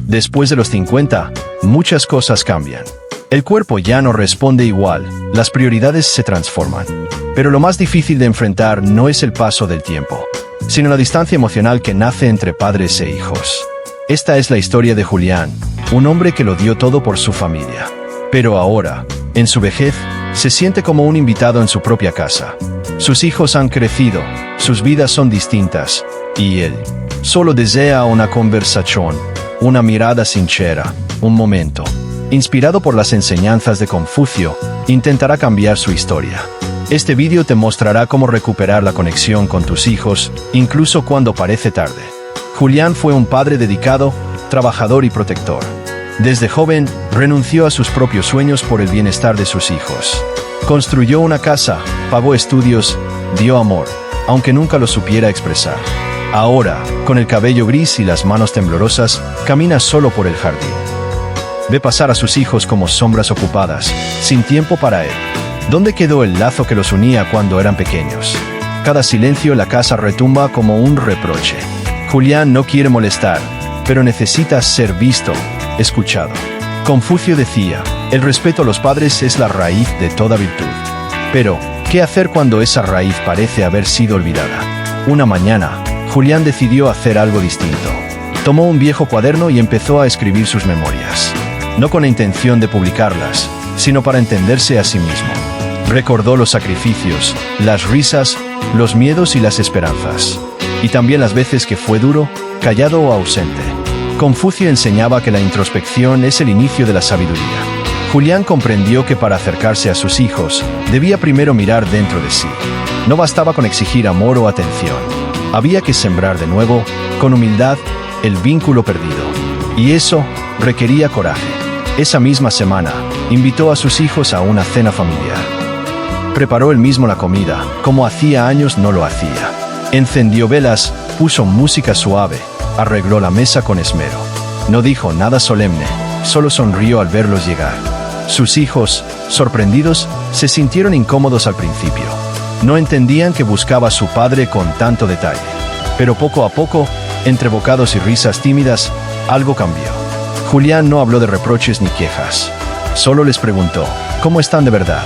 Después de los 50, muchas cosas cambian. El cuerpo ya no responde igual, las prioridades se transforman. Pero lo más difícil de enfrentar no es el paso del tiempo, sino la distancia emocional que nace entre padres e hijos. Esta es la historia de Julián, un hombre que lo dio todo por su familia. Pero ahora, en su vejez, se siente como un invitado en su propia casa. Sus hijos han crecido, sus vidas son distintas, y él solo desea una conversación, una mirada sincera, un momento. Inspirado por las enseñanzas de Confucio, intentará cambiar su historia. Este vídeo te mostrará cómo recuperar la conexión con tus hijos, incluso cuando parece tarde. Julián fue un padre dedicado, trabajador y protector. Desde joven, renunció a sus propios sueños por el bienestar de sus hijos. Construyó una casa, pagó estudios, dio amor, aunque nunca lo supiera expresar. Ahora, con el cabello gris y las manos temblorosas, camina solo por el jardín. Ve pasar a sus hijos como sombras ocupadas, sin tiempo para él. ¿Dónde quedó el lazo que los unía cuando eran pequeños? Cada silencio en la casa retumba como un reproche. Julián no quiere molestar, pero necesita ser visto, escuchado. Confucio decía, el respeto a los padres es la raíz de toda virtud. Pero, ¿qué hacer cuando esa raíz parece haber sido olvidada? Una mañana, Julián decidió hacer algo distinto. Tomó un viejo cuaderno y empezó a escribir sus memorias. No con la intención de publicarlas, sino para entenderse a sí mismo. Recordó los sacrificios, las risas, los miedos y las esperanzas. Y también las veces que fue duro, callado o ausente. Confucio enseñaba que la introspección es el inicio de la sabiduría. Julián comprendió que para acercarse a sus hijos, debía primero mirar dentro de sí. No bastaba con exigir amor o atención. Había que sembrar de nuevo, con humildad, el vínculo perdido. Y eso requería coraje. Esa misma semana, invitó a sus hijos a una cena familiar. Preparó él mismo la comida, como hacía años no lo hacía. Encendió velas, puso música suave, arregló la mesa con esmero. No dijo nada solemne, solo sonrió al verlos llegar. Sus hijos, sorprendidos, se sintieron incómodos al principio. No entendían que buscaba a su padre con tanto detalle. Pero poco a poco, entre bocados y risas tímidas, algo cambió. Julián no habló de reproches ni quejas. Solo les preguntó, ¿cómo están de verdad?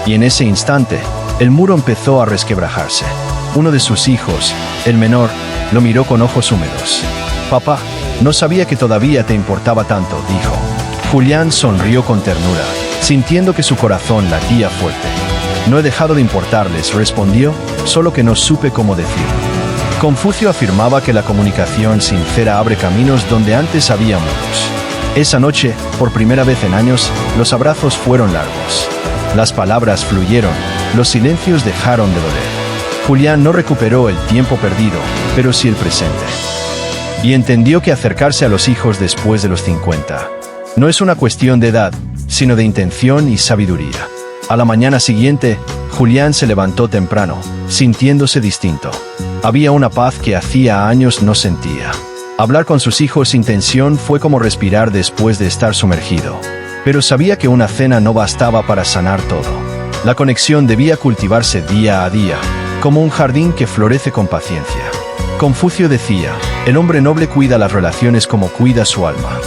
Y en ese instante, el muro empezó a resquebrajarse. Uno de sus hijos, el menor, lo miró con ojos húmedos. «Papá, no sabía que todavía te importaba tanto», dijo. Julián sonrió con ternura, sintiendo que su corazón latía fuerte. «No he dejado de importarles», respondió, «solo que no supe cómo decirlo». Confucio afirmaba que la comunicación sincera abre caminos donde antes había muros. Esa noche, por primera vez en años, los abrazos fueron largos. Las palabras fluyeron, los silencios dejaron de doler. Julián no recuperó el tiempo perdido, pero sí el presente. Y entendió que acercarse a los hijos después de los 50 no es una cuestión de edad, sino de intención y sabiduría. A la mañana siguiente, Julián se levantó temprano, sintiéndose distinto. Había una paz que hacía años no sentía. Hablar con sus hijos sin tensión fue como respirar después de estar sumergido. Pero sabía que una cena no bastaba para sanar todo. La conexión debía cultivarse día a día, como un jardín que florece con paciencia. Confucio decía, el hombre noble cuida las relaciones como cuida su alma.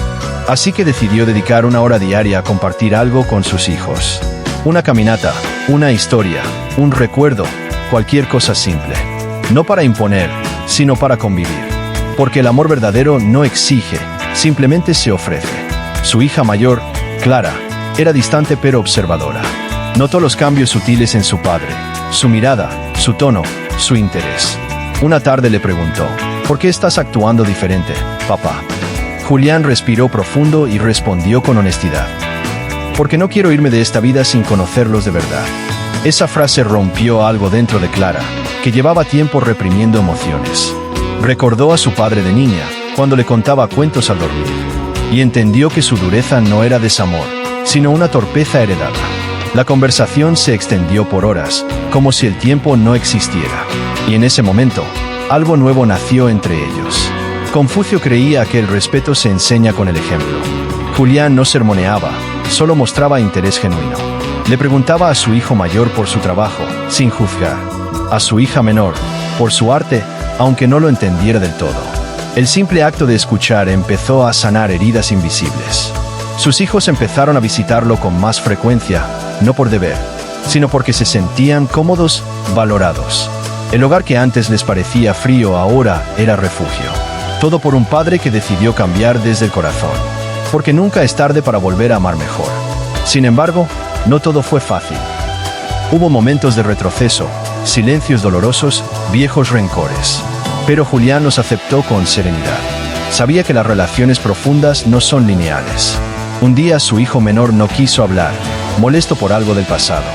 Así que decidió dedicar una hora diaria a compartir algo con sus hijos. Una caminata, una historia, un recuerdo, cualquier cosa simple. No para imponer, sino para convivir. Porque el amor verdadero no exige, simplemente se ofrece. Su hija mayor, Clara, era distante pero observadora. Notó los cambios sutiles en su padre, su mirada, su tono, su interés. Una tarde le preguntó, ¿por qué estás actuando diferente, papá? Julián respiró profundo y respondió con honestidad. Porque no quiero irme de esta vida sin conocerlos de verdad. Esa frase rompió algo dentro de Clara, que llevaba tiempo reprimiendo emociones. Recordó a su padre de niña, cuando le contaba cuentos al dormir, y entendió que su dureza no era desamor, sino una torpeza heredada. La conversación se extendió por horas, como si el tiempo no existiera. Y en ese momento, algo nuevo nació entre ellos. Confucio creía que el respeto se enseña con el ejemplo. Julián no sermoneaba, solo mostraba interés genuino. Le preguntaba a su hijo mayor por su trabajo, sin juzgar. A su hija menor, por su arte, aunque no lo entendiera del todo. El simple acto de escuchar empezó a sanar heridas invisibles. Sus hijos empezaron a visitarlo con más frecuencia, no por deber, sino porque se sentían cómodos, valorados. El hogar que antes les parecía frío ahora era refugio. Todo por un padre que decidió cambiar desde el corazón. Porque nunca es tarde para volver a amar mejor. Sin embargo, no todo fue fácil. Hubo momentos de retroceso, silencios dolorosos, viejos rencores. Pero Julián los aceptó con serenidad. Sabía que las relaciones profundas no son lineales. Un día su hijo menor no quiso hablar, molesto por algo del pasado.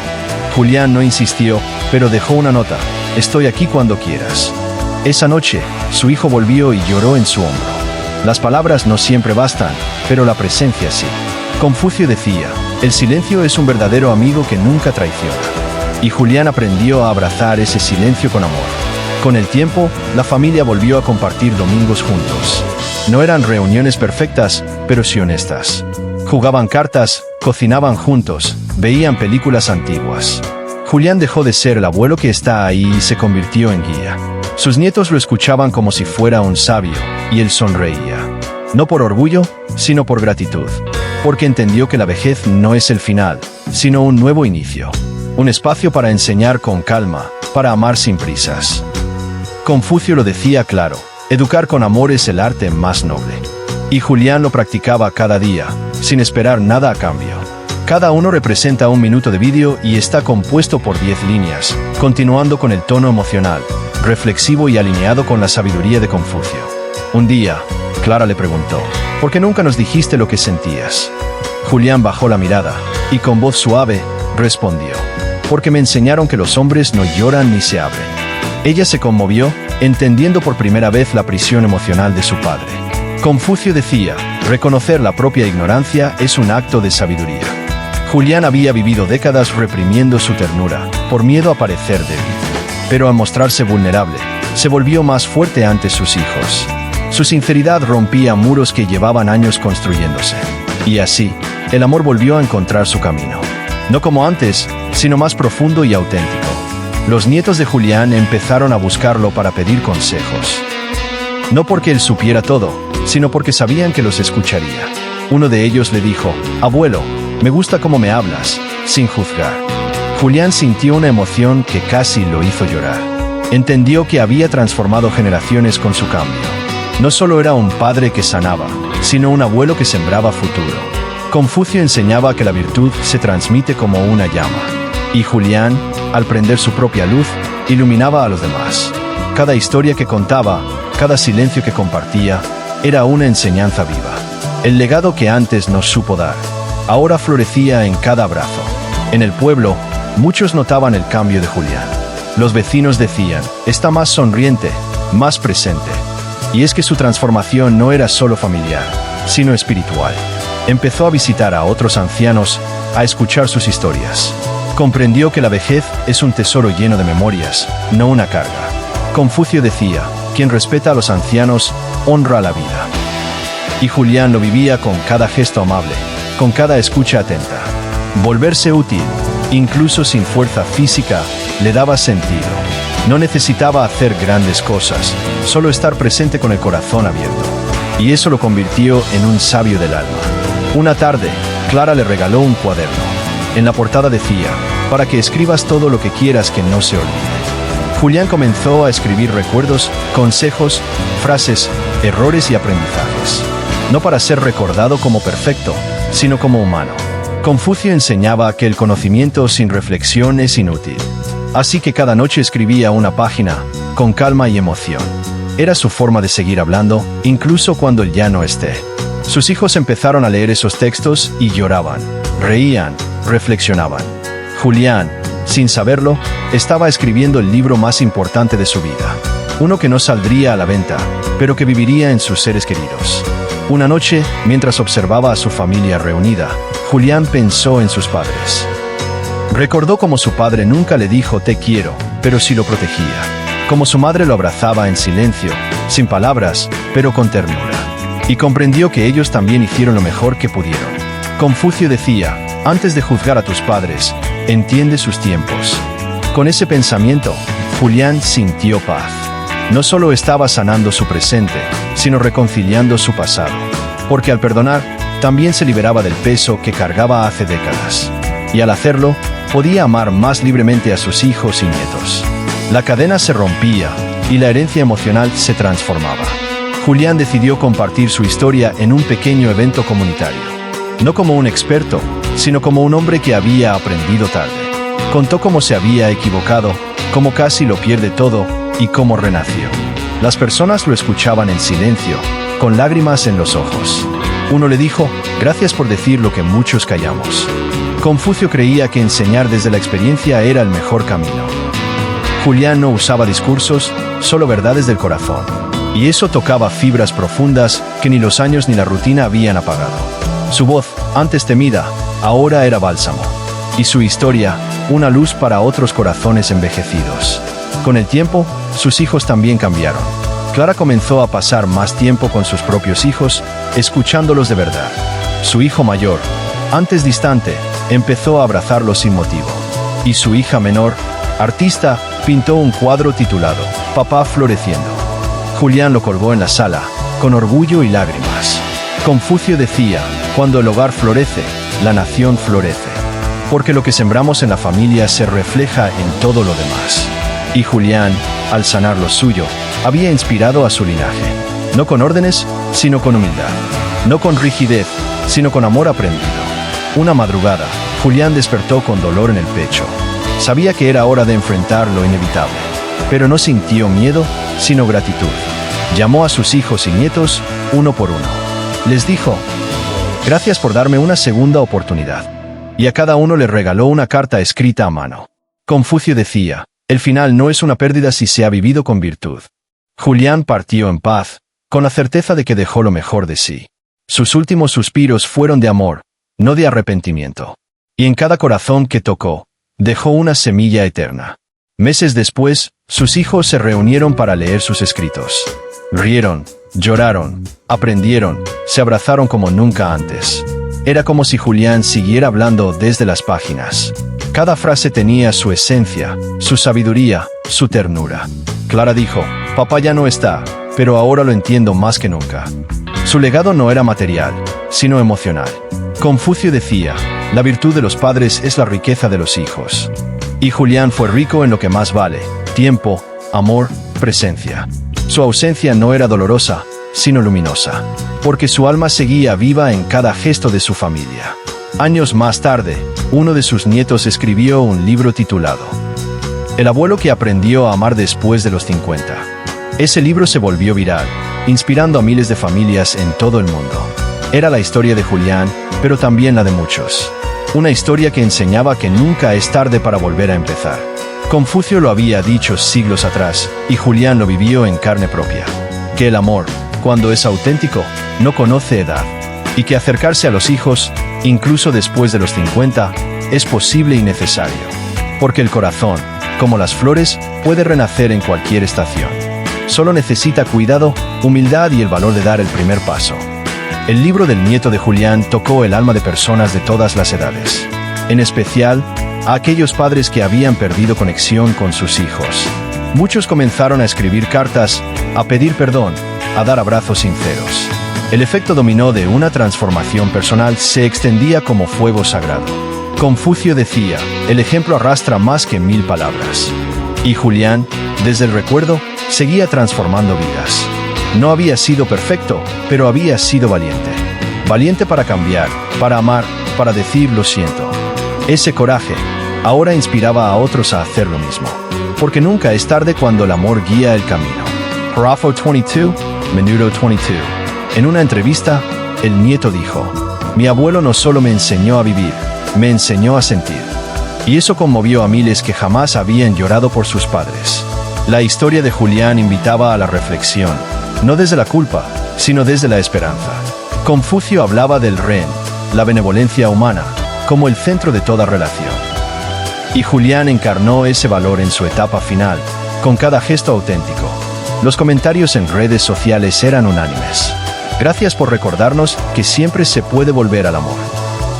Julián no insistió, pero dejó una nota: estoy aquí cuando quieras. Esa noche, su hijo volvió y lloró en su hombro. Las palabras no siempre bastan, pero la presencia sí. Confucio decía, el silencio es un verdadero amigo que nunca traiciona. Y Julián aprendió a abrazar ese silencio con amor. Con el tiempo, la familia volvió a compartir domingos juntos. No eran reuniones perfectas, pero sí honestas. Jugaban cartas, cocinaban juntos, veían películas antiguas. Julián dejó de ser el abuelo que está ahí y se convirtió en guía. Sus nietos lo escuchaban como si fuera un sabio, y él sonreía. No por orgullo, sino por gratitud. Porque entendió que la vejez no es el final, sino un nuevo inicio. Un espacio para enseñar con calma, para amar sin prisas. Confucio lo decía claro, educar con amor es el arte más noble. Y Julián lo practicaba cada día, sin esperar nada a cambio. Cada uno representa un minuto de vídeo y está compuesto por 10 líneas, continuando con el tono emocional, reflexivo y alineado con la sabiduría de Confucio. Un día, Clara le preguntó, ¿por qué nunca nos dijiste lo que sentías? Julián bajó la mirada, y con voz suave, respondió, porque me enseñaron que los hombres no lloran ni se abren. Ella se conmovió, entendiendo por primera vez la prisión emocional de su padre. Confucio decía, reconocer la propia ignorancia es un acto de sabiduría. Julián había vivido décadas reprimiendo su ternura, por miedo a parecer débil. Pero al mostrarse vulnerable, se volvió más fuerte ante sus hijos. Su sinceridad rompía muros que llevaban años construyéndose. Y así, el amor volvió a encontrar su camino. No como antes, sino más profundo y auténtico. Los nietos de Julián empezaron a buscarlo para pedir consejos. No porque él supiera todo, sino porque sabían que los escucharía. Uno de ellos le dijo, abuelo, me gusta cómo me hablas, sin juzgar. Julián sintió una emoción que casi lo hizo llorar. Entendió que había transformado generaciones con su cambio. No solo era un padre que sanaba, sino un abuelo que sembraba futuro. Confucio enseñaba que la virtud se transmite como una llama. Y Julián, al prender su propia luz, iluminaba a los demás. Cada historia que contaba, cada silencio que compartía, era una enseñanza viva. El legado que antes no supo dar, ahora florecía en cada abrazo. En el pueblo, muchos notaban el cambio de Julián. Los vecinos decían, está más sonriente, más presente. Y es que su transformación no era solo familiar, sino espiritual. Empezó a visitar a otros ancianos, a escuchar sus historias. Comprendió que la vejez es un tesoro lleno de memorias, no una carga. Confucio decía, quien respeta a los ancianos, honra la vida. Y Julián lo vivía con cada gesto amable, con cada escucha atenta. Volverse útil, incluso sin fuerza física, le daba sentido. No necesitaba hacer grandes cosas, solo estar presente con el corazón abierto. Y eso lo convirtió en un sabio del alma. Una tarde, Clara le regaló un cuaderno. En la portada decía, para que escribas todo lo que quieras que no se olvide. Julián comenzó a escribir recuerdos, consejos, frases, errores y aprendizajes. No para ser recordado como perfecto, sino como humano. Confucio enseñaba que el conocimiento sin reflexión es inútil. Así que cada noche escribía una página, con calma y emoción. Era su forma de seguir hablando, incluso cuando él ya no esté. Sus hijos empezaron a leer esos textos y lloraban, reían, reflexionaban. Julián, sin saberlo, estaba escribiendo el libro más importante de su vida. Uno que no saldría a la venta, pero que viviría en sus seres queridos. Una noche, mientras observaba a su familia reunida, Julián pensó en sus padres. Recordó cómo su padre nunca le dijo te quiero, pero sí lo protegía. Cómo su madre lo abrazaba en silencio, sin palabras, pero con ternura. Y comprendió que ellos también hicieron lo mejor que pudieron. Confucio decía, antes de juzgar a tus padres, entiende sus tiempos. Con ese pensamiento, Julián sintió paz. no solo estaba sanando su presente, sino reconciliando su pasado. Porque al perdonar, también se liberaba del peso que cargaba hace décadas. Y al hacerlo, podía amar más libremente a sus hijos y nietos. La cadena se rompía y la herencia emocional se transformaba. Julián decidió compartir su historia en un pequeño evento comunitario. No como un experto, sino como un hombre que había aprendido tarde. Contó cómo se había equivocado, cómo casi lo pierde todo y cómo renació. Las personas lo escuchaban en silencio, con lágrimas en los ojos. Uno le dijo, gracias por decir lo que muchos callamos. Confucio creía que enseñar desde la experiencia era el mejor camino. Julián no usaba discursos, solo verdades del corazón. Y eso tocaba fibras profundas que ni los años ni la rutina habían apagado. Su voz, antes temida, ahora era bálsamo. Y su historia, una luz para otros corazones envejecidos. Con el tiempo, sus hijos también cambiaron. Clara comenzó a pasar más tiempo con sus propios hijos, escuchándolos de verdad. Su hijo mayor, antes distante, empezó a abrazarlos sin motivo. Y su hija menor, artista, pintó un cuadro titulado Papá floreciendo. Julián lo colgó en la sala, con orgullo y lágrimas. Confucio decía, cuando el hogar florece, la nación florece. Porque lo que sembramos en la familia se refleja en todo lo demás. Y Julián, al sanar lo suyo, había inspirado a su linaje. No con órdenes, sino con humildad. No con rigidez, sino con amor aprendido. Una madrugada, Julián despertó con dolor en el pecho. Sabía que era hora de enfrentar lo inevitable. Pero no sintió miedo, sino gratitud. Llamó a sus hijos y nietos, uno por uno. Les dijo, gracias por darme una segunda oportunidad. Y a cada uno le regaló una carta escrita a mano. Confucio decía, el final no es una pérdida si se ha vivido con virtud. Julián partió en paz, con la certeza de que dejó lo mejor de sí. Sus últimos suspiros fueron de amor, no de arrepentimiento. Y en cada corazón que tocó, dejó una semilla eterna. Meses después, sus hijos se reunieron para leer sus escritos. Rieron, lloraron, aprendieron, se abrazaron como nunca antes. Era como si Julián siguiera hablando desde las páginas. Cada frase tenía su esencia, su sabiduría, su ternura. Clara dijo, papá ya no está, pero ahora lo entiendo más que nunca. Su legado no era material, sino emocional. Confucio decía, la virtud de los padres es la riqueza de los hijos. Y Julián fue rico en lo que más vale, tiempo, amor, presencia. Su ausencia no era dolorosa, sino luminosa, porque su alma seguía viva en cada gesto de su familia. Años más tarde, uno de sus nietos escribió un libro titulado El abuelo que aprendió a amar después de los 50. Ese libro se volvió viral, inspirando a miles de familias en todo el mundo. Era la historia de Julián, pero también la de muchos. Una historia que enseñaba que nunca es tarde para volver a empezar. Confucio lo había dicho siglos atrás, y Julián lo vivió en carne propia. Que el amor, cuando es auténtico, no conoce edad. Y que acercarse a los hijos, incluso después de los 50, es posible y necesario. Porque el corazón, como las flores, puede renacer en cualquier estación. Solo necesita cuidado, humildad y el valor de dar el primer paso. El libro del nieto de Julián tocó el alma de personas de todas las edades. En especial, a aquellos padres que habían perdido conexión con sus hijos. Muchos comenzaron a escribir cartas, a pedir perdón, a dar abrazos sinceros. El efecto dominó de una transformación personal se extendía como fuego sagrado. Confucio decía, el ejemplo arrastra más que 1000 palabras. Y Julián, desde el recuerdo, seguía transformando vidas. No había sido perfecto, pero había sido valiente. Valiente para cambiar, para amar, para decir lo siento. Ese coraje, ahora inspiraba a otros a hacer lo mismo. Porque nunca es tarde cuando el amor guía el camino. Párrafo 22, minuto 22. En una entrevista, el nieto dijo, mi abuelo no solo me enseñó a vivir, me enseñó a sentir. Y eso conmovió a miles que jamás habían llorado por sus padres. La historia de Julián invitaba a la reflexión, no desde la culpa, sino desde la esperanza. Confucio hablaba del Ren, la benevolencia humana, como el centro de toda relación. Y Julián encarnó ese valor en su etapa final, con cada gesto auténtico. Los comentarios en redes sociales eran unánimes. Gracias por recordarnos que siempre se puede volver al amor.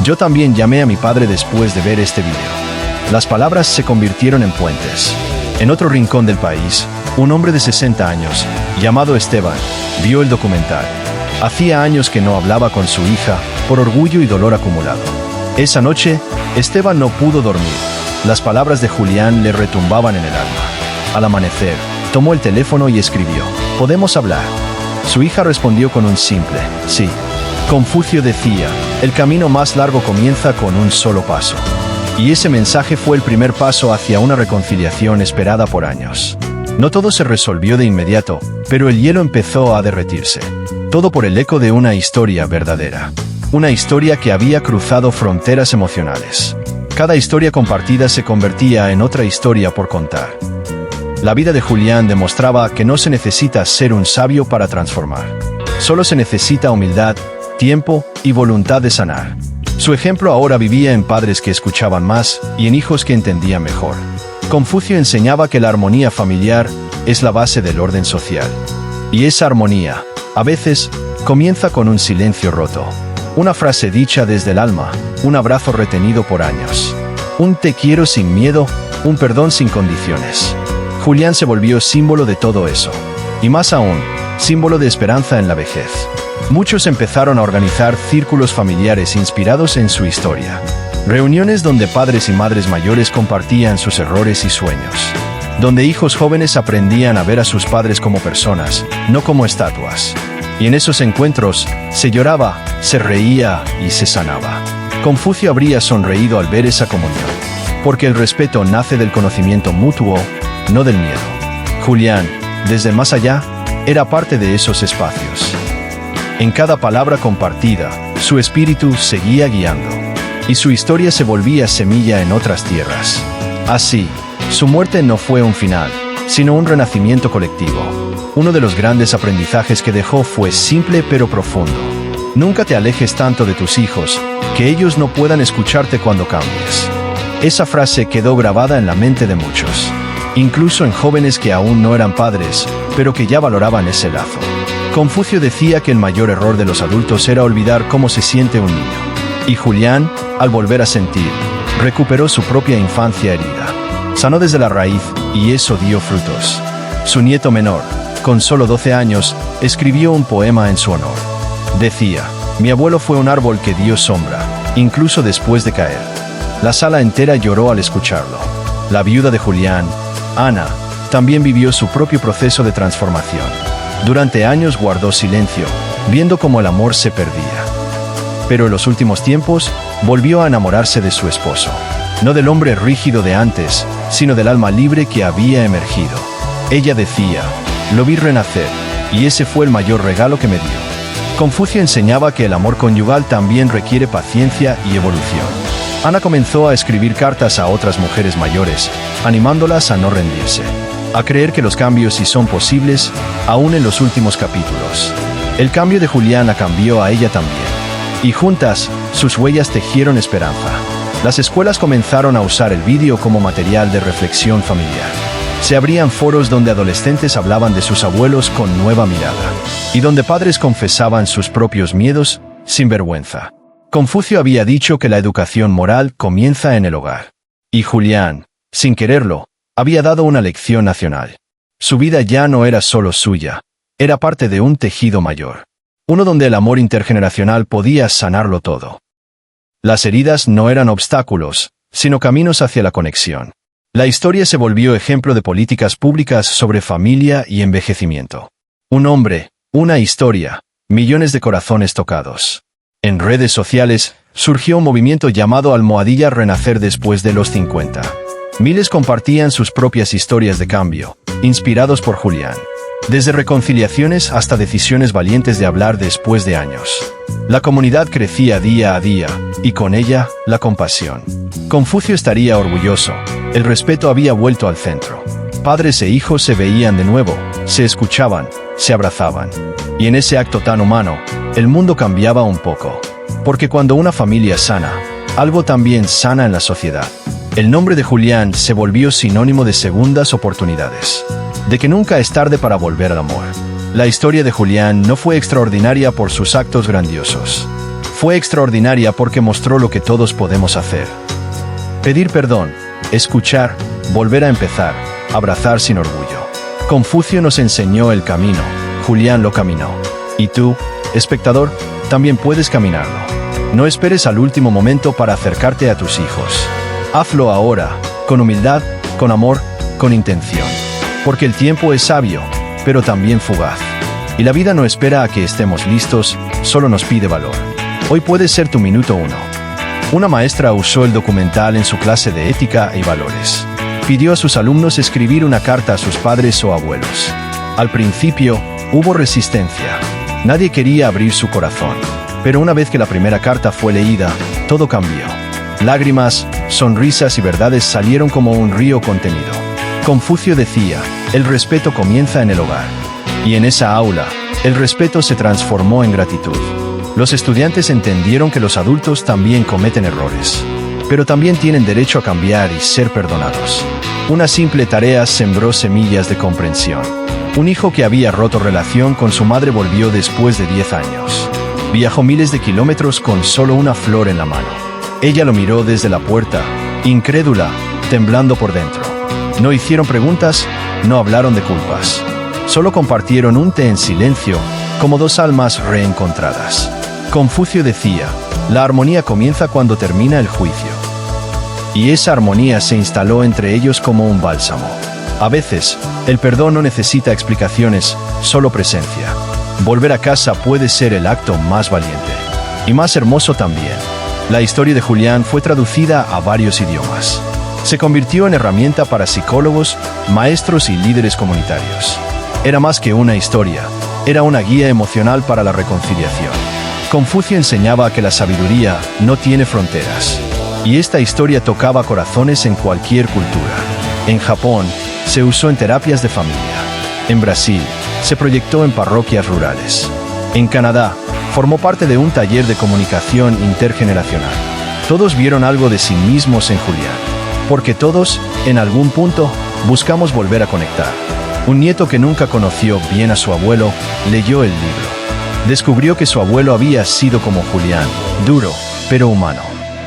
Yo también llamé a mi padre después de ver este video. Las palabras se convirtieron en puentes. En otro rincón del país, Un hombre de 60 años, llamado Esteban, vio el documental. Hacía años que no hablaba con su hija, por orgullo y dolor acumulado. Esa noche, Esteban no pudo dormir. Las palabras de Julián le retumbaban en el alma. Al amanecer, tomó el teléfono y escribió: «¿Podemos hablar?». Su hija respondió con un simple «sí». Confucio decía: «El camino más largo comienza con un solo paso». Y ese mensaje fue el primer paso hacia una reconciliación esperada por años. No todo se resolvió de inmediato, pero el hielo empezó a derretirse. Todo por el eco de una historia verdadera. Una historia que había cruzado fronteras emocionales. Cada historia compartida se convertía en otra historia por contar. La vida de Julián demostraba que no se necesita ser un sabio para transformar. Solo se necesita humildad, tiempo y voluntad de sanar. Su ejemplo ahora vivía en padres que escuchaban más y en hijos que entendían mejor. Confucio enseñaba que la armonía familiar es la base del orden social. Y esa armonía, a veces, comienza con un silencio roto. Una frase dicha desde el alma, un abrazo retenido por años. Un te quiero sin miedo, un perdón sin condiciones. Julián se volvió símbolo de todo eso. Y más aún, símbolo de esperanza en la vejez. Muchos empezaron a organizar círculos familiares inspirados en su historia. Reuniones donde padres y madres mayores compartían sus errores y sueños. Donde hijos jóvenes aprendían a ver a sus padres como personas, no como estatuas. Y en esos encuentros, se lloraba, se reía y se sanaba. Confucio habría sonreído al ver esa comunión. Porque el respeto nace del conocimiento mutuo, no del miedo. Julián, desde más allá, era parte de esos espacios. En cada palabra compartida, su espíritu seguía guiando. Y su historia se volvía semilla en otras tierras. Así, su muerte no fue un final, sino un renacimiento colectivo. Uno de los grandes aprendizajes que dejó fue simple pero profundo. Nunca te alejes tanto de tus hijos, que ellos no puedan escucharte cuando cambies. Esa frase quedó grabada en la mente de muchos. Incluso en jóvenes que aún no eran padres, pero que ya valoraban ese lazo. Confucio decía que el mayor error de los adultos era olvidar cómo se siente un niño. Y Julián, al volver a sentir, recuperó su propia infancia herida. Sanó desde la raíz, y eso dio frutos. Su nieto menor, con solo 12 años, escribió un poema en su honor. Decía: «Mi abuelo fue un árbol que dio sombra, incluso después de caer». La sala entera lloró al escucharlo. La viuda de Julián, Ana, también vivió su propio proceso de transformación. Durante años guardó silencio, viendo cómo el amor se perdía. Pero en los últimos tiempos, volvió a enamorarse de su esposo. No del hombre rígido de antes, sino del alma libre que había emergido. Ella decía: «Lo vi renacer, y ese fue el mayor regalo que me dio». Confucio enseñaba que el amor conyugal también requiere paciencia y evolución. Ana comenzó a escribir cartas a otras mujeres mayores, animándolas a no rendirse. A creer que los cambios sí son posibles, aún en los últimos capítulos. El cambio de Julián la cambió a ella también. Y juntas, sus huellas tejieron esperanza. Las escuelas comenzaron a usar el vídeo como material de reflexión familiar. Se abrían foros donde adolescentes hablaban de sus abuelos con nueva mirada. Y donde padres confesaban sus propios miedos, sin vergüenza. Confucio había dicho que la educación moral comienza en el hogar. Y Julián, sin quererlo, había dado una lección nacional. Su vida ya no era solo suya, era parte de un tejido mayor. Uno donde el amor intergeneracional podía sanarlo todo. Las heridas no eran obstáculos, sino caminos hacia la conexión. La historia se volvió ejemplo de políticas públicas sobre familia y envejecimiento. Un hombre, una historia, millones de corazones tocados. En redes sociales, surgió un movimiento llamado Almohadilla Renacer después de los 50. Miles compartían sus propias historias de cambio, inspirados por Julián. Desde reconciliaciones hasta decisiones valientes de hablar después de años. La comunidad crecía día a día, y con ella, la compasión. Confucio estaría orgulloso. El respeto había vuelto al centro. Padres e hijos se veían de nuevo, se escuchaban, se abrazaban. Y en ese acto tan humano, el mundo cambiaba un poco. Porque cuando una familia sana, algo también sana en la sociedad. El nombre de Julián se volvió sinónimo de segundas oportunidades. De que nunca es tarde para volver al amor. La historia de Julián no fue extraordinaria por sus actos grandiosos. Fue extraordinaria porque mostró lo que todos podemos hacer. Pedir perdón, escuchar, volver a empezar, abrazar sin orgullo. Confucio nos enseñó el camino, Julián lo caminó. Y tú, espectador, también puedes caminarlo. No esperes al último momento para acercarte a tus hijos. Hazlo ahora, con humildad, con amor, con intención. Porque el tiempo es sabio, pero también fugaz. Y la vida no espera a que estemos listos, solo nos pide valor. Hoy puede ser tu minuto 1. Una maestra usó el documental en su clase de ética y valores. Pidió a sus alumnos escribir una carta a sus padres o abuelos. Al principio, hubo resistencia. Nadie quería abrir su corazón. Pero una vez que la primera carta fue leída, todo cambió. Lágrimas, sonrisas y verdades salieron como un río contenido. Confucio decía, el respeto comienza en el hogar. Y en esa aula, el respeto se transformó en gratitud. Los estudiantes entendieron que los adultos también cometen errores, pero también tienen derecho a cambiar y ser perdonados. Una simple tarea sembró semillas de comprensión. Un hijo que había roto relación con su madre volvió después de 10 años. Viajó miles de kilómetros con solo una flor en la mano. Ella lo miró desde la puerta, incrédula, temblando por dentro. No hicieron preguntas, no hablaron de culpas. Solo compartieron un té en silencio, como dos almas reencontradas. Confucio decía, la armonía comienza cuando termina el juicio. Y esa armonía se instaló entre ellos como un bálsamo. A veces, el perdón no necesita explicaciones, solo presencia. Volver a casa puede ser el acto más valiente. Y más hermoso también. La historia de Julián fue traducida a varios idiomas. Se convirtió en herramienta para psicólogos, maestros y líderes comunitarios. Era más que una historia, era una guía emocional para la reconciliación. Confucio enseñaba que la sabiduría no tiene fronteras. Y esta historia tocaba corazones en cualquier cultura. En Japón, se usó en terapias de familia. En Brasil, se proyectó en parroquias rurales. En Canadá, formó parte de un taller de comunicación intergeneracional. Todos vieron algo de sí mismos en Julián. Porque todos, en algún punto, buscamos volver a conectar. Un nieto que nunca conoció bien a su abuelo, leyó el libro. Descubrió que su abuelo había sido como Julián, duro, pero humano.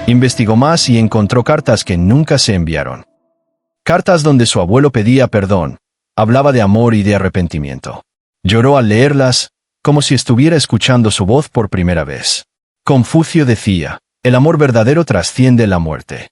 Investigó más y encontró cartas que nunca se enviaron. Cartas donde su abuelo pedía perdón, hablaba de amor y de arrepentimiento. Lloró al leerlas, como si estuviera escuchando su voz por primera vez. Confucio decía, el amor verdadero trasciende la muerte.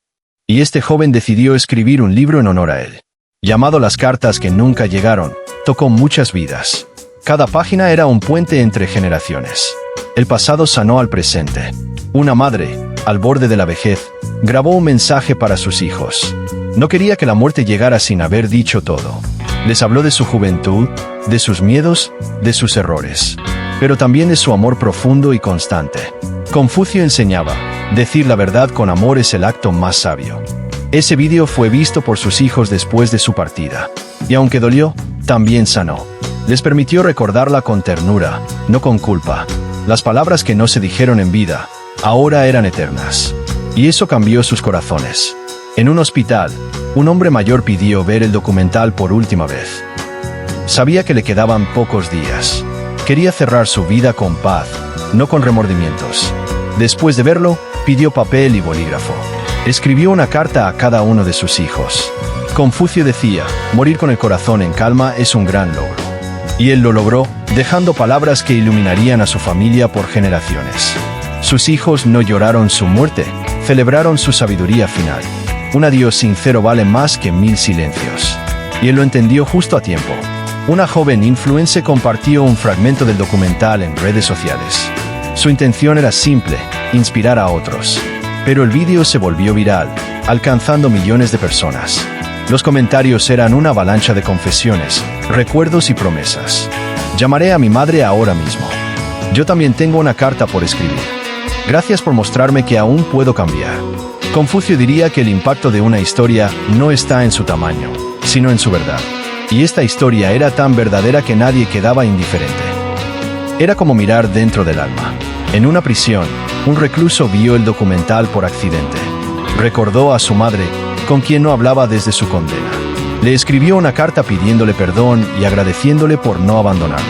Y este joven decidió escribir un libro en honor a él. Llamado Las cartas que nunca llegaron, tocó muchas vidas. Cada página era un puente entre generaciones. El pasado sanó al presente. Una madre, al borde de la vejez, grabó un mensaje para sus hijos. No quería que la muerte llegara sin haber dicho todo. Les habló de su juventud, de sus miedos, de sus errores, pero también de su amor profundo y constante. Confucio enseñaba, decir la verdad con amor es el acto más sabio. Ese vídeo fue visto por sus hijos después de su partida. Y aunque dolió, también sanó. Les permitió recordarla con ternura, no con culpa. Las palabras que no se dijeron en vida, ahora eran eternas. Y eso cambió sus corazones. En un hospital, un hombre mayor pidió ver el documental por última vez. Sabía que le quedaban pocos días. Quería cerrar su vida con paz, no con remordimientos. Después de verlo, pidió papel y bolígrafo. Escribió una carta a cada uno de sus hijos. Confucio decía, morir con el corazón en calma es un gran logro. Y él lo logró, dejando palabras que iluminarían a su familia por generaciones. Sus hijos no lloraron su muerte, celebraron su sabiduría final. Un adiós sincero vale más que 1000 silencios. Y él lo entendió justo a tiempo. Una joven influencer compartió un fragmento del documental en redes sociales. Su intención era simple, inspirar a otros. Pero el vídeo se volvió viral, alcanzando millones de personas. Los comentarios eran una avalancha de confesiones, recuerdos y promesas. Llamaré a mi madre ahora mismo. Yo también tengo una carta por escribir. Gracias por mostrarme que aún puedo cambiar. Confucio diría que el impacto de una historia no está en su tamaño, sino en su verdad. Y esta historia era tan verdadera que nadie quedaba indiferente. Era como mirar dentro del alma. En una prisión, un recluso vio el documental por accidente. Recordó a su madre, con quien no hablaba desde su condena. Le escribió una carta pidiéndole perdón y agradeciéndole por no abandonarlo.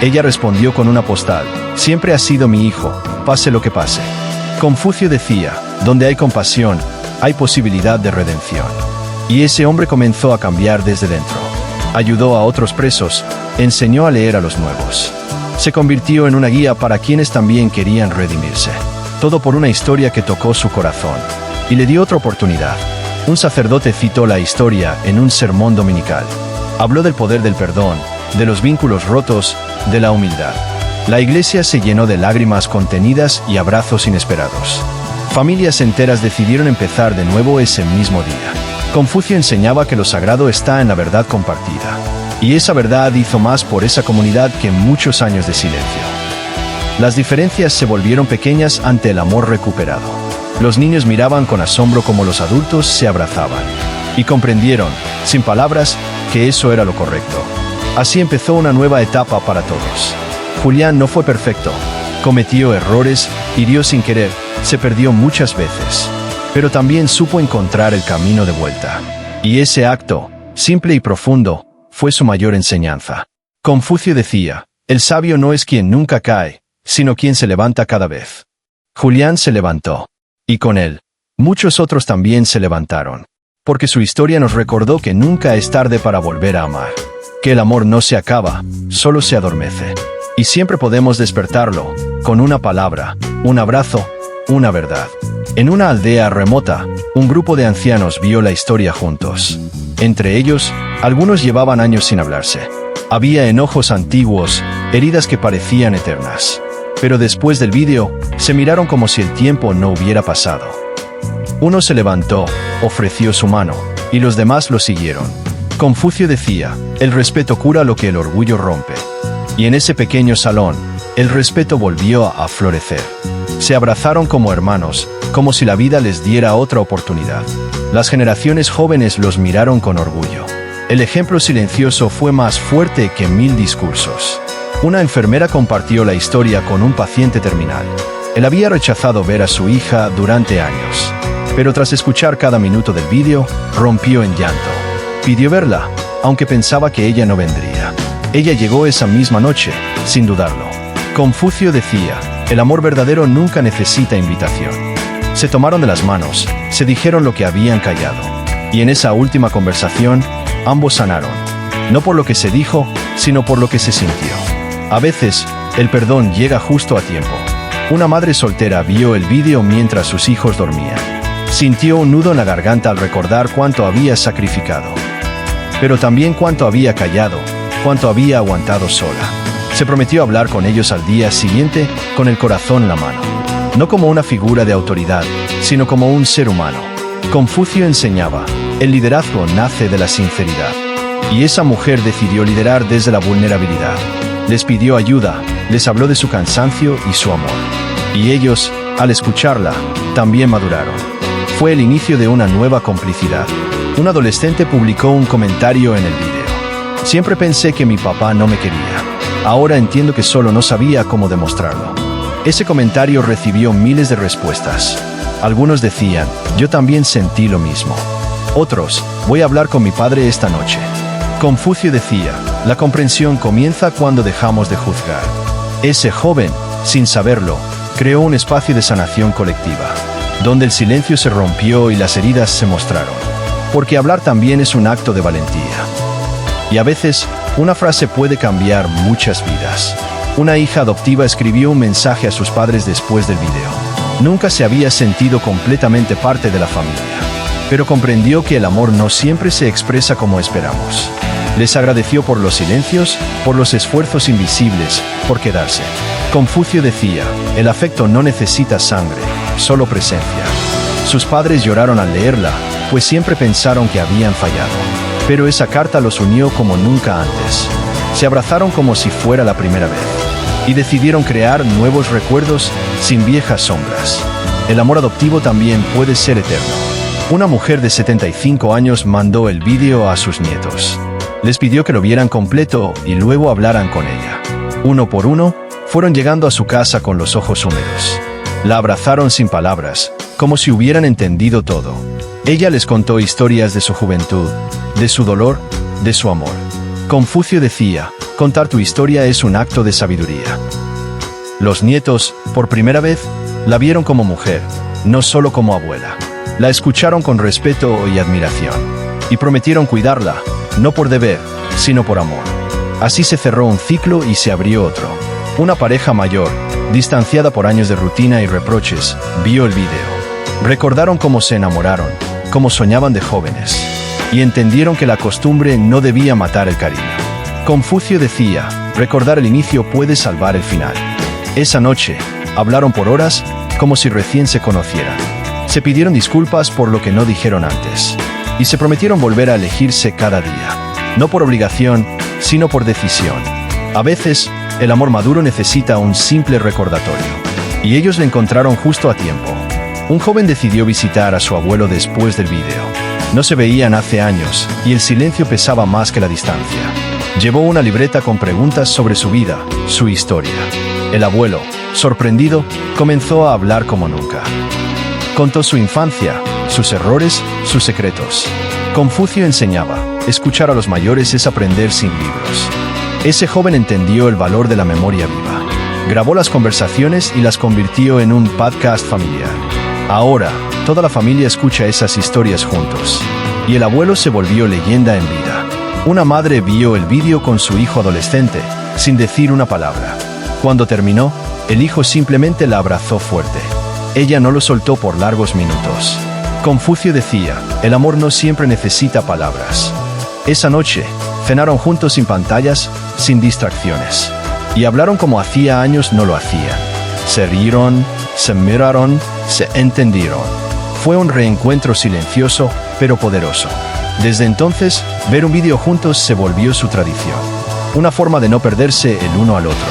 Ella respondió con una postal, siempre has sido mi hijo, pase lo que pase. Confucio decía, donde hay compasión, hay posibilidad de redención. Y ese hombre comenzó a cambiar desde dentro. Ayudó a otros presos, enseñó a leer a los nuevos. Se convirtió en una guía para quienes también querían redimirse. Todo por una historia que tocó su corazón y le dio otra oportunidad. Un sacerdote citó la historia en un sermón dominical. Habló del poder del perdón, de los vínculos rotos, de la humildad. La iglesia se llenó de lágrimas contenidas y abrazos inesperados. Familias enteras decidieron empezar de nuevo ese mismo día. Confucio enseñaba que lo sagrado está en la verdad compartida. Y esa verdad hizo más por esa comunidad que muchos años de silencio. Las diferencias se volvieron pequeñas ante el amor recuperado. Los niños miraban con asombro cómo los adultos se abrazaban. Y comprendieron, sin palabras, que eso era lo correcto. Así empezó una nueva etapa para todos. Julián no fue perfecto. Cometió errores, hirió sin querer, se perdió muchas veces. Pero también supo encontrar el camino de vuelta. Y ese acto, simple y profundo, fue su mayor enseñanza. Confucio decía, el sabio no es quien nunca cae, sino quien se levanta cada vez. Julián se levantó. Y con él, muchos otros también se levantaron. Porque su historia nos recordó que nunca es tarde para volver a amar. Que el amor no se acaba, solo se adormece. Y siempre podemos despertarlo, con una palabra, un abrazo, una verdad. En una aldea remota, un grupo de ancianos vio la historia juntos. Entre ellos, algunos llevaban años sin hablarse. Había enojos antiguos, heridas que parecían eternas. Pero después del vídeo, se miraron como si el tiempo no hubiera pasado. Uno se levantó, ofreció su mano, y los demás lo siguieron. Confucio decía, el respeto cura lo que el orgullo rompe. Y en ese pequeño salón, el respeto volvió a florecer. Se abrazaron como hermanos, como si la vida les diera otra oportunidad. Las generaciones jóvenes los miraron con orgullo. El ejemplo silencioso fue más fuerte que 1000 discursos. Una enfermera compartió la historia con un paciente terminal. Él había rechazado ver a su hija durante años. Pero tras escuchar cada minuto del vídeo, rompió en llanto. Pidió verla, aunque pensaba que ella no vendría. Ella llegó esa misma noche, sin dudarlo. Confucio decía, el amor verdadero nunca necesita invitación. Se tomaron de las manos, se dijeron lo que habían callado. Y en esa última conversación, ambos sanaron. No por lo que se dijo, sino por lo que se sintió. A veces, el perdón llega justo a tiempo. Una madre soltera vio el vídeo mientras sus hijos dormían. Sintió un nudo en la garganta al recordar cuánto había sacrificado. Pero también cuánto había callado, cuánto había aguantado sola. Se prometió hablar con ellos al día siguiente, con el corazón en la mano. No como una figura de autoridad, sino como un ser humano. Confucio enseñaba, el liderazgo nace de la sinceridad. Y esa mujer decidió liderar desde la vulnerabilidad. Les pidió ayuda, les habló de su cansancio y su amor. Y ellos, al escucharla, también maduraron. Fue el inicio de una nueva complicidad. Un adolescente publicó un comentario en el vídeo. Siempre pensé que mi papá no me quería. Ahora entiendo que solo no sabía cómo demostrarlo. Ese comentario recibió miles de respuestas. Algunos decían, yo también sentí lo mismo. Otros, voy a hablar con mi padre esta noche. Confucio decía, la comprensión comienza cuando dejamos de juzgar. Ese joven, sin saberlo, creó un espacio de sanación colectiva, donde el silencio se rompió y las heridas se mostraron. Porque hablar también es un acto de valentía. Y a veces, una frase puede cambiar muchas vidas. Una hija adoptiva escribió un mensaje a sus padres después del video. Nunca se había sentido completamente parte de la familia, pero comprendió que el amor no siempre se expresa como esperamos. Les agradeció por los silencios, por los esfuerzos invisibles, por quedarse. Confucio decía, el afecto no necesita sangre, solo presencia. Sus padres lloraron al leerla, pues siempre pensaron que habían fallado. Pero esa carta los unió como nunca antes. Se abrazaron como si fuera la primera vez. Y decidieron crear nuevos recuerdos sin viejas sombras. El amor adoptivo también puede ser eterno. Una mujer de 75 años mandó el vídeo a sus nietos. Les pidió que lo vieran completo y luego hablaran con ella. Uno por uno, fueron llegando a su casa con los ojos húmedos. La abrazaron sin palabras, como si hubieran entendido todo. Ella les contó historias de su juventud, de su dolor, de su amor. Confucio decía, contar tu historia es un acto de sabiduría. Los nietos, por primera vez, la vieron como mujer, no solo como abuela. La escucharon con respeto y admiración. Y prometieron cuidarla, no por deber, sino por amor. Así se cerró un ciclo y se abrió otro. Una pareja mayor, distanciada por años de rutina y reproches, vio el video. Recordaron cómo se enamoraron, cómo soñaban de jóvenes, y entendieron que la costumbre no debía matar el cariño. Confucio decía, recordar el inicio puede salvar el final. Esa noche, hablaron por horas, como si recién se conocieran. Se pidieron disculpas por lo que no dijeron antes, y se prometieron volver a elegirse cada día, no por obligación, sino por decisión. A veces, el amor maduro necesita un simple recordatorio, y ellos lo encontraron justo a tiempo. Un joven decidió visitar a su abuelo después del video. No se veían hace años, y el silencio pesaba más que la distancia. Llevó una libreta con preguntas sobre su vida, su historia. El abuelo, sorprendido, comenzó a hablar como nunca. Contó su infancia, sus errores, sus secretos. Confucio enseñaba, escuchar a los mayores es aprender sin libros. Ese joven entendió el valor de la memoria viva. Grabó las conversaciones y las convirtió en un podcast familiar. Ahora, toda la familia escucha esas historias juntos. Y el abuelo se volvió leyenda en vida. Una madre vio el vídeo con su hijo adolescente, sin decir una palabra. Cuando terminó, el hijo simplemente la abrazó fuerte. Ella no lo soltó por largos minutos. Confucio decía, el amor no siempre necesita palabras. Esa noche, cenaron juntos sin pantallas, sin distracciones. Y hablaron como hacía años no lo hacían. Se rieron, se miraron, se entendieron. Fue un reencuentro silencioso, pero poderoso. Desde entonces, ver un vídeo juntos se volvió su tradición. Una forma de no perderse el uno al otro.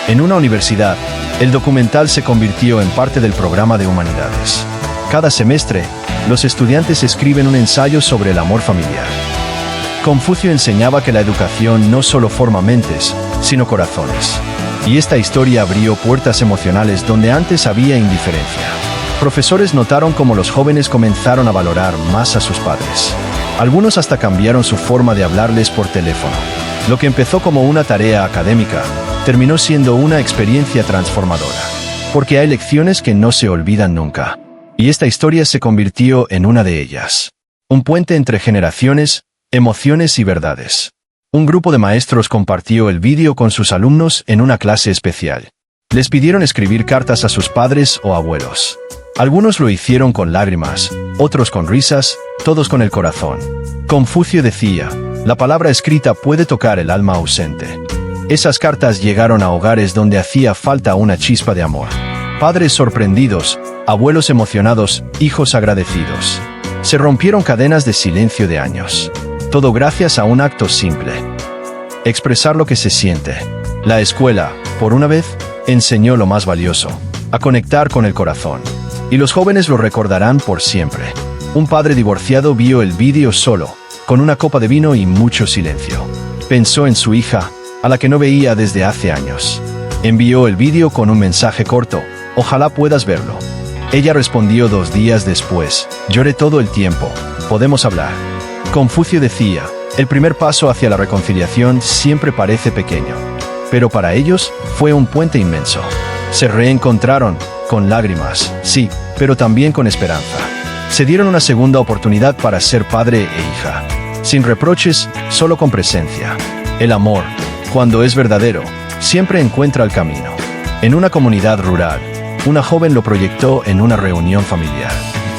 En una universidad, el documental se convirtió en parte del programa de humanidades. Cada semestre, los estudiantes escriben un ensayo sobre el amor familiar. Confucio enseñaba que la educación no solo forma mentes, sino corazones. Y esta historia abrió puertas emocionales donde antes había indiferencia. Profesores notaron cómo los jóvenes comenzaron a valorar más a sus padres. Algunos hasta cambiaron su forma de hablarles por teléfono. Lo que empezó como una tarea académica, terminó siendo una experiencia transformadora. Porque hay lecciones que no se olvidan nunca. Y esta historia se convirtió en una de ellas. Un puente entre generaciones, emociones y verdades. Un grupo de maestros compartió el vídeo con sus alumnos en una clase especial. Les pidieron escribir cartas a sus padres o abuelos. Algunos lo hicieron con lágrimas, otros con risas, todos con el corazón. Confucio decía, la palabra escrita puede tocar el alma ausente. Esas cartas llegaron a hogares donde hacía falta una chispa de amor. Padres sorprendidos, abuelos emocionados, hijos agradecidos. Se rompieron cadenas de silencio de años. Todo gracias a un acto simple. Expresar lo que se siente. La escuela, por una vez, enseñó lo más valioso, a conectar con el corazón. Y los jóvenes lo recordarán por siempre. Un padre divorciado vio el vídeo solo, con una copa de vino y mucho silencio. Pensó en su hija, a la que no veía desde hace años. Envió el vídeo con un mensaje corto, ojalá puedas verlo. Ella respondió 2 días después, lloré todo el tiempo, podemos hablar. Confucio decía, el primer paso hacia la reconciliación siempre parece pequeño. Pero para ellos, fue un puente inmenso. Se reencontraron, con lágrimas, sí, pero también con esperanza. Se dieron una segunda oportunidad para ser padre e hija. Sin reproches, solo con presencia. El amor, cuando es verdadero, siempre encuentra el camino. En una comunidad rural, una joven lo proyectó en una reunión familiar.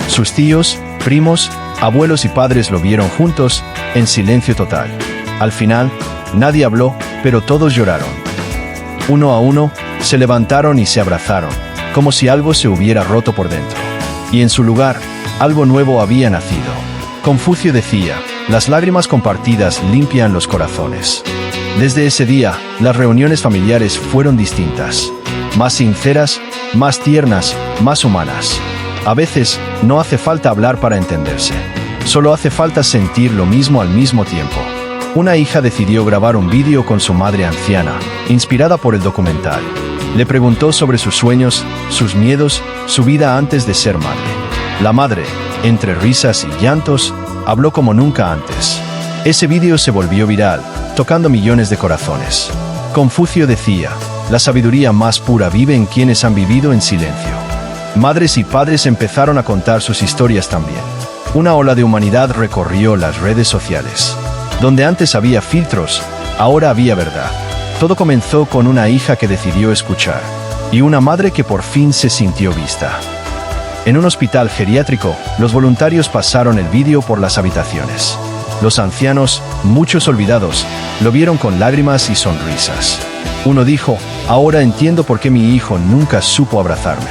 Sus tíos, primos, abuelos y padres lo vieron juntos, en silencio total. Al final, nadie habló, pero todos lloraron. Uno a uno, se levantaron y se abrazaron, como si algo se hubiera roto por dentro. Y en su lugar, algo nuevo había nacido. Confucio decía, las lágrimas compartidas limpian los corazones. Desde ese día, las reuniones familiares fueron distintas. Más sinceras, más tiernas, más humanas. A veces, no hace falta hablar para entenderse. Solo hace falta sentir lo mismo al mismo tiempo. Una hija decidió grabar un vídeo con su madre anciana, inspirada por el documental. Le preguntó sobre sus sueños, sus miedos, su vida antes de ser madre. La madre, entre risas y llantos, habló como nunca antes. Ese vídeo se volvió viral, tocando millones de corazones. Confucio decía, la sabiduría más pura vive en quienes han vivido en silencio. Madres y padres empezaron a contar sus historias también. Una ola de humanidad recorrió las redes sociales. Donde antes había filtros, ahora había verdad. Todo comenzó con una hija que decidió escuchar, y una madre que por fin se sintió vista. En un hospital geriátrico, los voluntarios pasaron el vídeo por las habitaciones. Los ancianos, muchos olvidados, lo vieron con lágrimas y sonrisas. Uno dijo: ahora entiendo por qué mi hijo nunca supo abrazarme.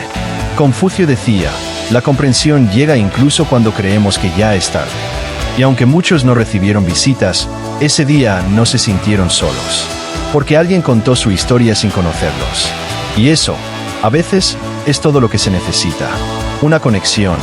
Confucio decía: la comprensión llega incluso cuando creemos que ya es tarde. Y aunque muchos no recibieron visitas, ese día no se sintieron solos, porque alguien contó su historia sin conocerlos. Y eso, a veces, es todo lo que se necesita. Una conexión,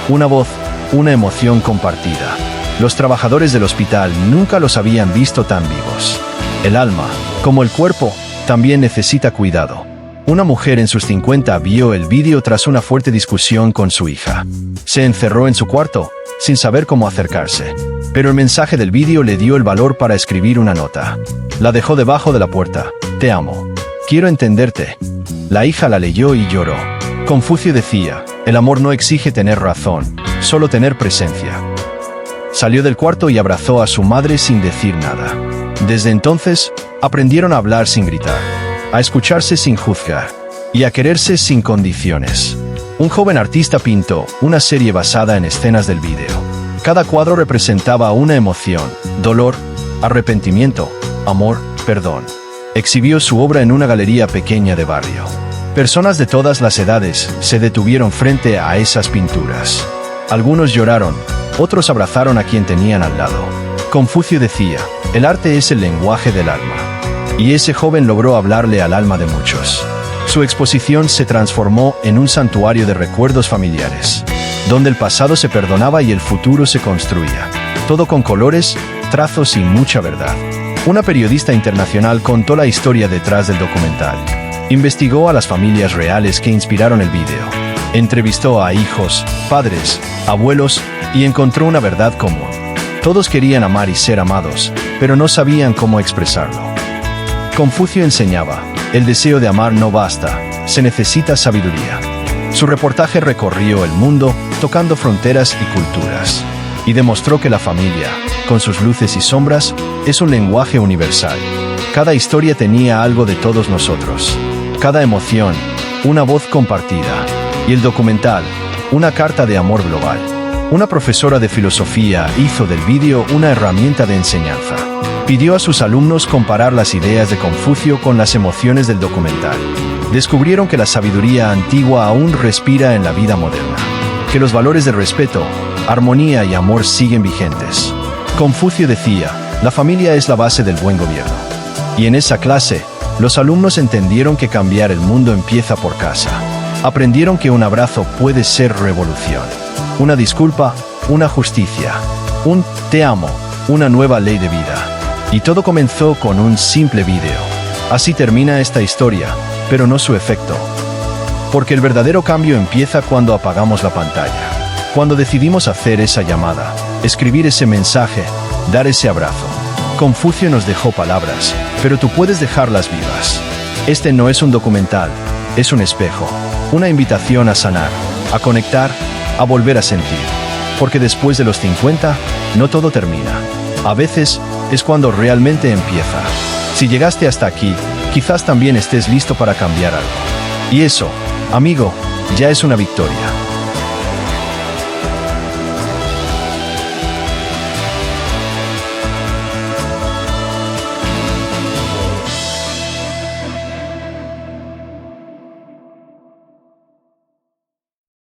una voz, una emoción compartida. Los trabajadores del hospital nunca los habían visto tan vivos. El alma, como el cuerpo, también necesita cuidado. Una mujer en sus 50 vio el vídeo tras una fuerte discusión con su hija. Se encerró en su cuarto, sin saber cómo acercarse. Pero el mensaje del vídeo le dio el valor para escribir una nota. La dejó debajo de la puerta. Te amo. Quiero entenderte. La hija la leyó y lloró. Confucio decía: el amor no exige tener razón, solo tener presencia. Salió del cuarto y abrazó a su madre sin decir nada. Desde entonces, aprendieron a hablar sin gritar, a escucharse sin juzgar, y a quererse sin condiciones. Un joven artista pintó una serie basada en escenas del vídeo. Cada cuadro representaba una emoción: dolor, arrepentimiento, amor, perdón. Exhibió su obra en una galería pequeña de barrio. Personas de todas las edades se detuvieron frente a esas pinturas. Algunos lloraron, otros abrazaron a quien tenían al lado. Confucio decía: el arte es el lenguaje del alma. Y ese joven logró hablarle al alma de muchos. Su exposición se transformó en un santuario de recuerdos familiares, donde el pasado se perdonaba y el futuro se construía. Todo con colores, trazos y mucha verdad. Una periodista internacional contó la historia detrás del documental. Investigó a las familias reales que inspiraron el vídeo. Entrevistó a hijos, padres, abuelos y encontró una verdad común. Todos querían amar y ser amados, pero no sabían cómo expresarlo. Confucio enseñaba: el deseo de amar no basta, se necesita sabiduría. Su reportaje recorrió el mundo, tocando fronteras y culturas, y demostró que la familia, con sus luces y sombras, es un lenguaje universal. Cada historia tenía algo de todos nosotros. Cada emoción, una voz compartida. Y el documental, una carta de amor global. Una profesora de filosofía hizo del vídeo una herramienta de enseñanza. Pidió a sus alumnos comparar las ideas de Confucio con las emociones del documental. Descubrieron que la sabiduría antigua aún respira en la vida moderna, que los valores de respeto, armonía y amor siguen vigentes. Confucio decía: la familia es la base del buen gobierno. Y en esa clase, los alumnos entendieron que cambiar el mundo empieza por casa. Aprendieron que un abrazo puede ser revolución. Una disculpa, una justicia. Un te amo, una nueva ley de vida. Y todo comenzó con un simple vídeo. Así termina esta historia, pero no su efecto. Porque el verdadero cambio empieza cuando apagamos la pantalla. Cuando decidimos hacer esa llamada, escribir ese mensaje, dar ese abrazo. Confucio nos dejó palabras, pero tú puedes dejarlas vivas. Este no es un documental, es un espejo. Una invitación a sanar, a conectar, a volver a sentir. Porque después de los 50, no todo termina. A veces, es cuando realmente empieza. Si llegaste hasta aquí, quizás también estés listo para cambiar algo. Y eso, amigo, ya es una victoria.